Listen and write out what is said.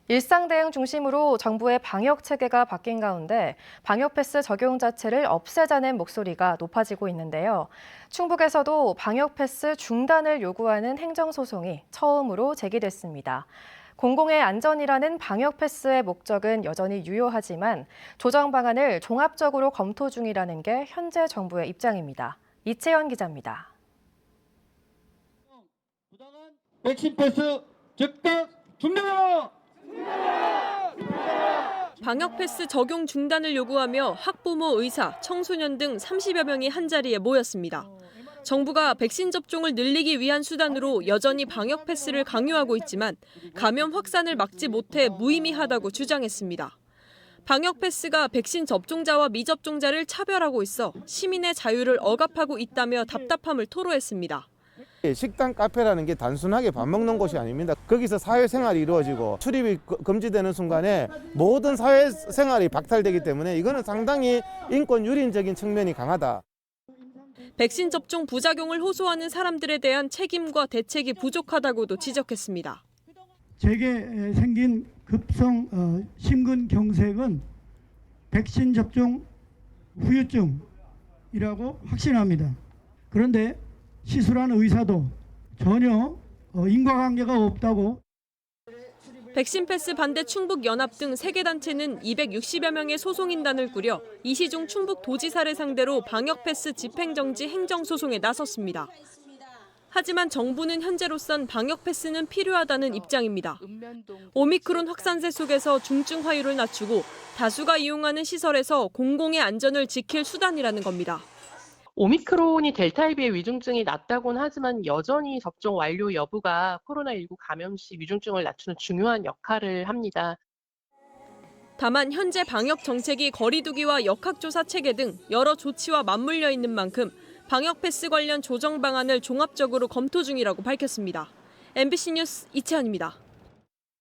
일상 대응 중심으로 정부의 방역 체계가 바뀐 가운데 방역 패스 적용 자체를 없애자는 목소리가 높아지고 있는데요. 충북에서도 방역 패스 중단을 요구하는 행정 소송이 처음으로 제기됐습니다. 공공의 안전이라는 방역 패스의 목적은 여전히 유효하지만 조정 방안을 종합적으로 검토 중이라는 게 현재 정부의 입장입니다. 이채연 기자입니다. 백신 패스 즉각 중단! 방역 패스 적용 중단을 요구하며 학부모, 의사, 청소년 등 30여 명이 한자리에 모였습니다. 정부가 백신 접종을 늘리기 위한 수단으로 여전히 방역 패스를 강요하고 있지만 감염 확산을 막지 못해 무의미하다고 주장했습니다. 방역 패스가 백신 접종자와 미접종자를 차별하고 있어 시민의 자유를 억압하고 있다며 답답함을 토로했습니다. 식당, 카페라는 게 단순하게 밥 먹는 곳이 아닙니다. 거기서 사회생활이 이루어지고 출입이 금지되는 순간에 모든 사회생활이 박탈되기 때문에 이거는 상당히 인권 유린적인 측면이 강하다. 백신 접종 부작용을 호소하는 사람들에 대한 책임과 대책이 부족하다고도 지적했습니다. 제게 생긴 급성 심근경색은 백신 접종 후유증이라고 확신합니다. 그런데 시술한 의사도 전혀 인과관계가 없다고. 백신 패스 반대 충북연합 등 3개 단체는 260여 명의 소송인단을 꾸려 이시중 충북도지사를 상대로 방역 패스 집행정지 행정소송에 나섰습니다. 하지만 정부는 현재로선 방역 패스는 필요하다는 입장입니다. 오미크론 확산세 속에서 중증 화율을 낮추고 다수가 이용하는 시설에서 공공의 안전을 지킬 수단이라는 겁니다. 오미크론이 델타에 비해 위중증이 낮다고는 하지만 여전히 접종 완료 여부가 코로나19 감염 시 위중증을 낮추는 중요한 역할을 합니다. 다만 현재 방역 정책이 거리 두기와 역학조사 체계 등 여러 조치와 맞물려 있는 만큼 방역 패스 관련 조정 방안을 종합적으로 검토 중이라고 밝혔습니다. MBC 뉴스 이채연입니다.